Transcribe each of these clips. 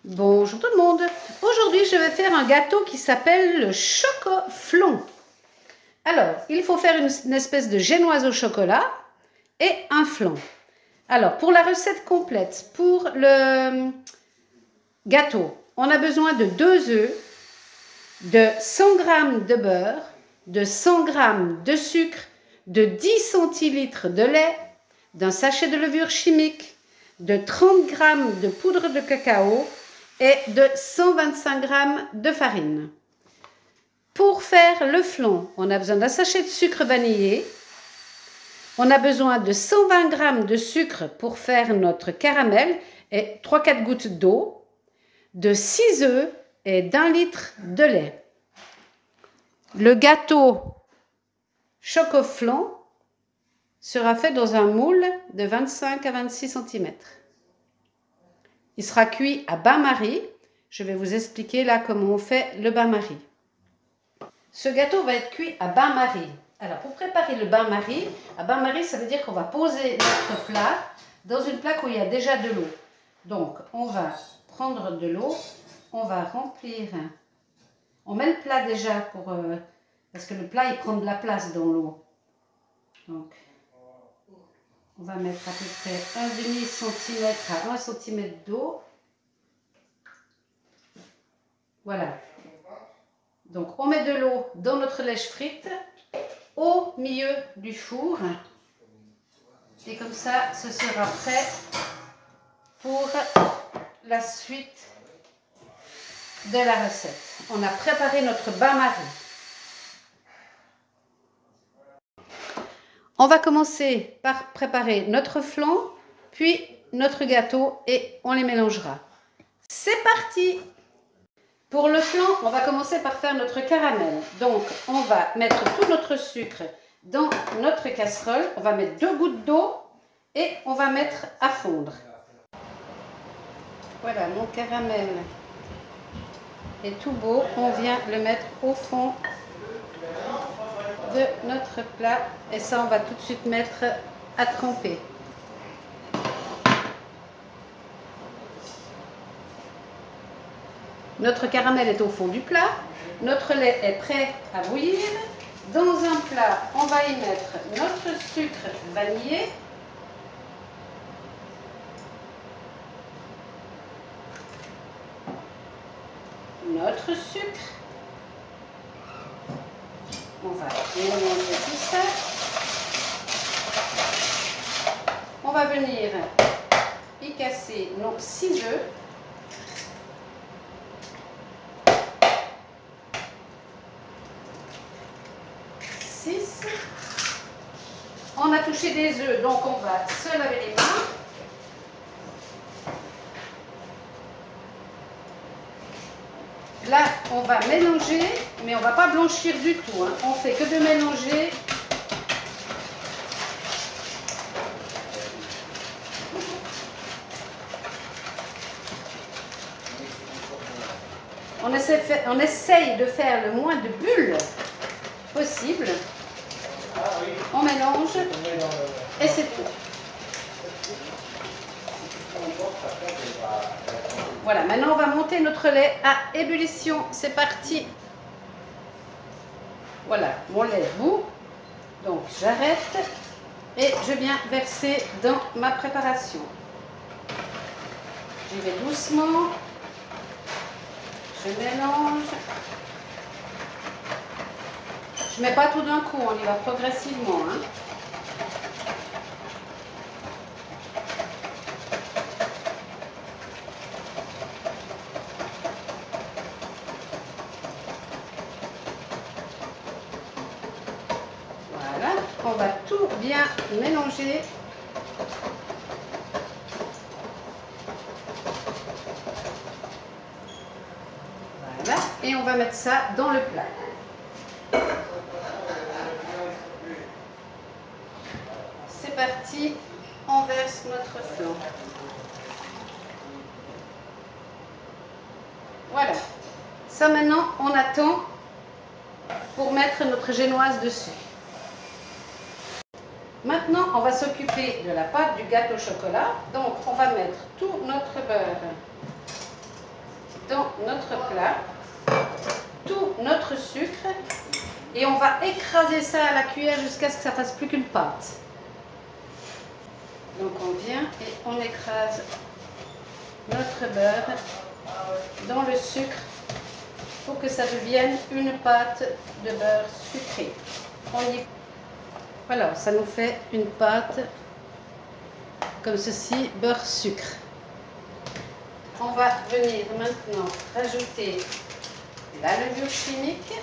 Bonjour tout le monde. Aujourd'hui, je vais faire un gâteau qui s'appelle le chocoflon. Alors, il faut faire une espèce de génoise au chocolat et un flan. Alors, pour la recette complète, pour le gâteau, on a besoin de 2 œufs, de 100 g de beurre, de 100 g de sucre, de 10 centilitres de lait, d'un sachet de levure chimique, de 30 g de poudre de cacao et de 125 g de farine. Pour faire le flan, on a besoin d'un sachet de sucre vanillé, on a besoin de 120 g de sucre pour faire notre caramel et 3-4 gouttes d'eau, de 6 œufs et d'1 litre de lait. Le gâteau chocoflon sera fait dans un moule de 25 à 26 cm. Il sera cuit à bain-marie. Je vais vous expliquer là comment on fait le bain-marie. Ce gâteau va être cuit à bain-marie. Alors pour préparer le bain-marie, à bain-marie ça veut dire qu'on va poser notre plat dans une plaque où il y a déjà de l'eau. Donc on va prendre de l'eau, on va remplir, on met le plat déjà parce que le plat il prend de la place dans l'eau. Donc on va mettre à peu près 1,5 cm à 1 cm d'eau. Voilà. Donc on met de l'eau dans notre lèche frite au milieu du four. Et comme ça, ce sera prêt pour la suite de la recette. On a préparé notre bain-marie. On va commencer par préparer notre flan, puis notre gâteau et on les mélangera. C'est parti! Pour le flan, on va commencer par faire notre caramel. Donc, on va mettre tout notre sucre dans notre casserole. On va mettre 2 gouttes d'eau et on va mettre à fondre. Voilà, mon caramel est tout beau. On vient le mettre au fond de notre plat et ça on va tout de suite mettre à tremper. Notre caramel est au fond du plat, notre lait est prêt à bouillir. Dans un plat, on va y mettre notre sucre vanillé, notre sucre. On va mélanger tout ça. On va venir y casser nos 6 œufs. On a touché des œufs, donc on va se laver les mains. Là, on va mélanger, mais on ne va pas blanchir du tout. Hein. On fait que de mélanger. On essaye de faire le moins de bulles possible. On mélange et c'est tout. Voilà, maintenant on va monter notre lait à ébullition. C'est parti. Voilà, mon lait bout. Donc j'arrête et je viens verser dans ma préparation. J'y vais doucement. Je mélange. Je ne mets pas tout d'un coup, on y va progressivement. Hein. Voilà, on va tout bien mélanger. Voilà, et on va mettre ça dans le plat. C'est parti, on verse notre flan. Voilà. Ça maintenant, on attend pour mettre notre génoise dessus. Maintenant, on va s'occuper de la pâte du gâteau au chocolat. Donc, on va mettre tout notre beurre dans notre plat tout notre sucre et on va écraser ça à la cuillère jusqu'à ce que ça fasse plus qu'une pâte. Donc on vient et on écrase notre beurre dans le sucre pour que ça devienne une pâte de beurre sucré. Voilà, ça nous fait une pâte comme ceci, beurre sucre. On va venir maintenant rajouter la levure chimique.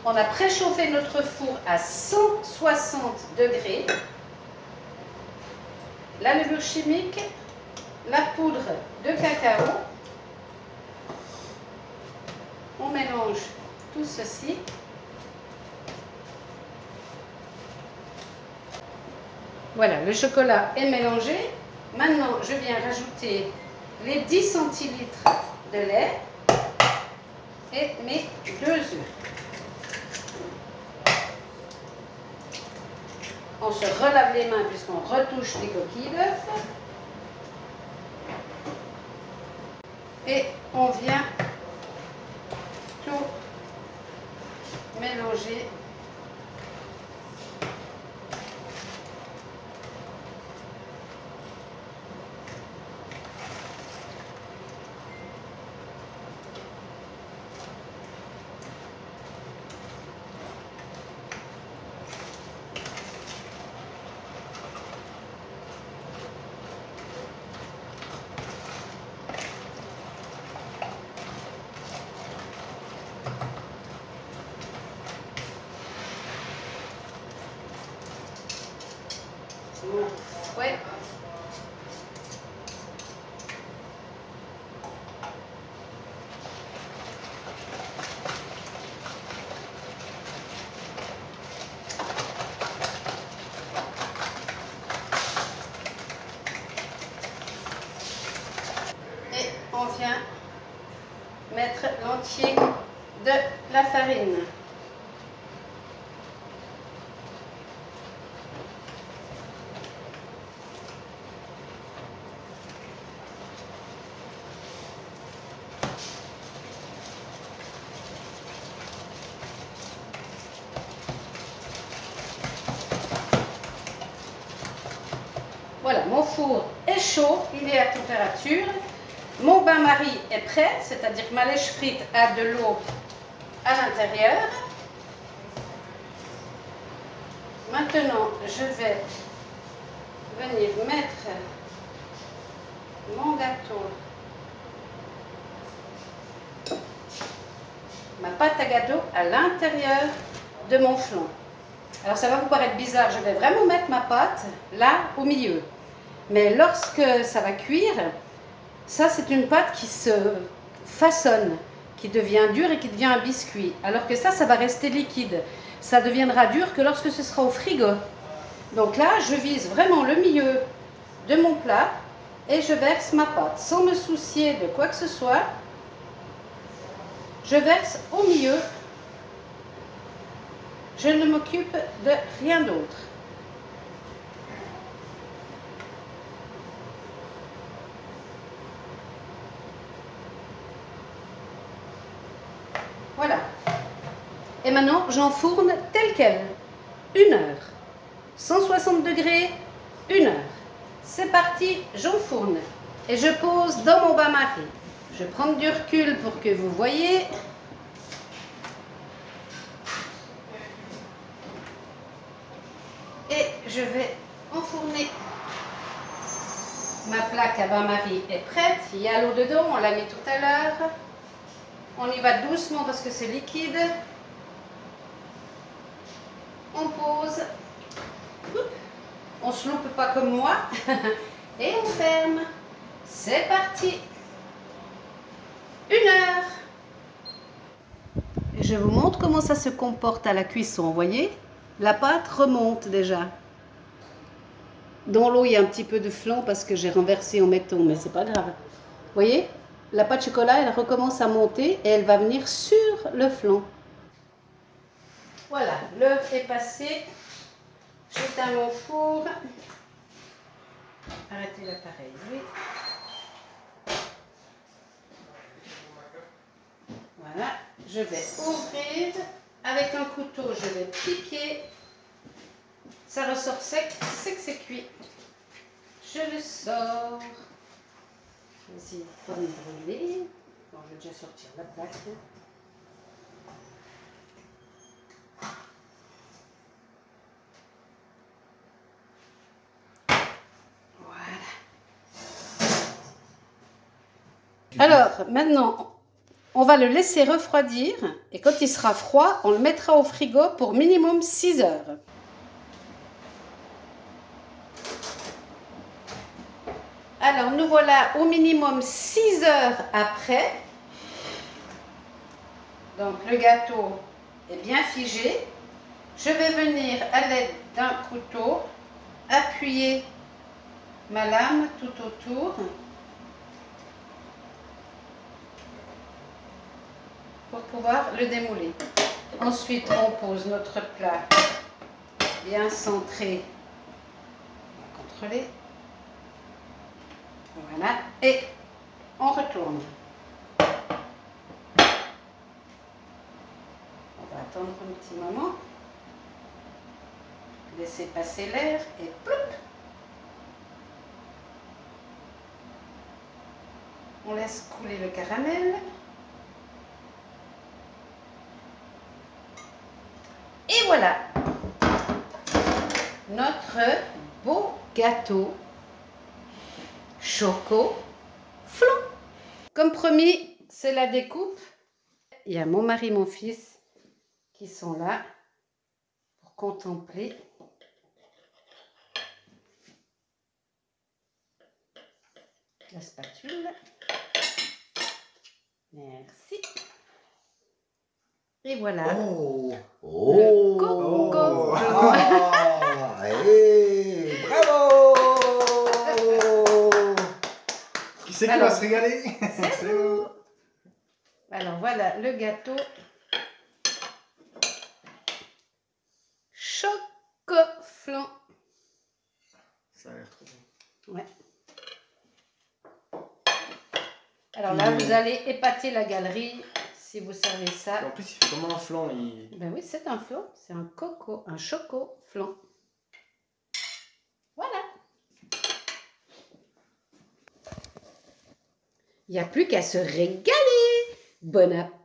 On a préchauffé notre four à 160 degrés. La levure chimique, la poudre de cacao. On mélange tout ceci. Voilà, le chocolat est mélangé. Maintenant, je viens rajouter les 10 centilitres de lait et mes 2 œufs. On se relave les mains puisqu'on retouche les coquilles d'œufs. Et on vient tout mélanger. Ouais. Et on vient mettre l'entier de la farine. Voilà, mon four est chaud, il est à température. Mon bain-marie est prêt, c'est-à-dire que ma lèche frite a de l'eau à l'intérieur. Maintenant, je vais venir mettre mon gâteau, ma pâte à gâteau à l'intérieur de mon flan. Alors ça va vous paraître bizarre, je vais vraiment mettre ma pâte là au milieu. Mais lorsque ça va cuire, ça c'est une pâte qui se façonne, qui devient dure et qui devient un biscuit. Alors que ça va rester liquide. Ça deviendra dur que lorsque ce sera au frigo. Donc là, je vise vraiment le milieu de mon plat et je verse ma pâte sans me soucier de quoi que ce soit. Je verse au milieu. Je ne m'occupe de rien d'autre. Voilà. Et maintenant, j'enfourne tel quel. 1 heure. 160 degrés, 1 heure. C'est parti, j'enfourne. Et je pose dans mon bain-marie. Je vais prendre du recul pour que vous voyez. Et je vais enfourner. Ma plaque à bain-marie est prête. Il y a l'eau dedans, on l'a mis tout à l'heure. On y va doucement parce que c'est liquide. On pose. On ne se loupe pas comme moi. Et on ferme. C'est parti. 1 heure. Et je vous montre comment ça se comporte à la cuisson. Vous voyez, la pâte remonte déjà. Dans l'eau, il y a un petit peu de flan parce que j'ai renversé en mettant, mais c'est pas grave. Vous voyez, la pâte chocolat, elle recommence à monter et elle va venir sur le flan. Voilà, l'œuf est passé. J'éteins mon four. Arrêtez l'appareil, oui. Voilà, je vais ouvrir. Avec un couteau, je vais piquer. Ça ressort sec, c'est cuit. Je le sors. Je vais essayer de pas me brûler. Bon, je vais déjà sortir la plaque. Alors, maintenant, on va le laisser refroidir et quand il sera froid, on le mettra au frigo pour minimum 6 heures. Alors, nous voilà au minimum 6 heures après. Donc, le gâteau est bien figé. Je vais venir à l'aide d'un couteau appuyer ma lame tout autour. Pour pouvoir le démouler. Ensuite, on pose notre plat bien centré. On va contrôler. Voilà. Et on retourne. On va attendre un petit moment. Laisser passer l'air et ploup. On laisse couler le caramel. Et voilà, notre beau gâteau choco flan. Comme promis, c'est la découpe. Il y a mon mari, mon fils qui sont là pour contempler. La spatule. Merci. Et voilà. Oh, le coco flan. Hey, bravo. Qui c'est qui va se régaler? C'est vous. Alors voilà le gâteau choco flan. Ça a l'air trop bon. Ouais. Alors là, vous allez épater la galerie si vous servez ça. Et en plus, il fait comment un flan Ben oui, c'est un flan, c'est un coco, un choco flan. Voilà. Il n'y a plus qu'à se régaler. Bon appétit.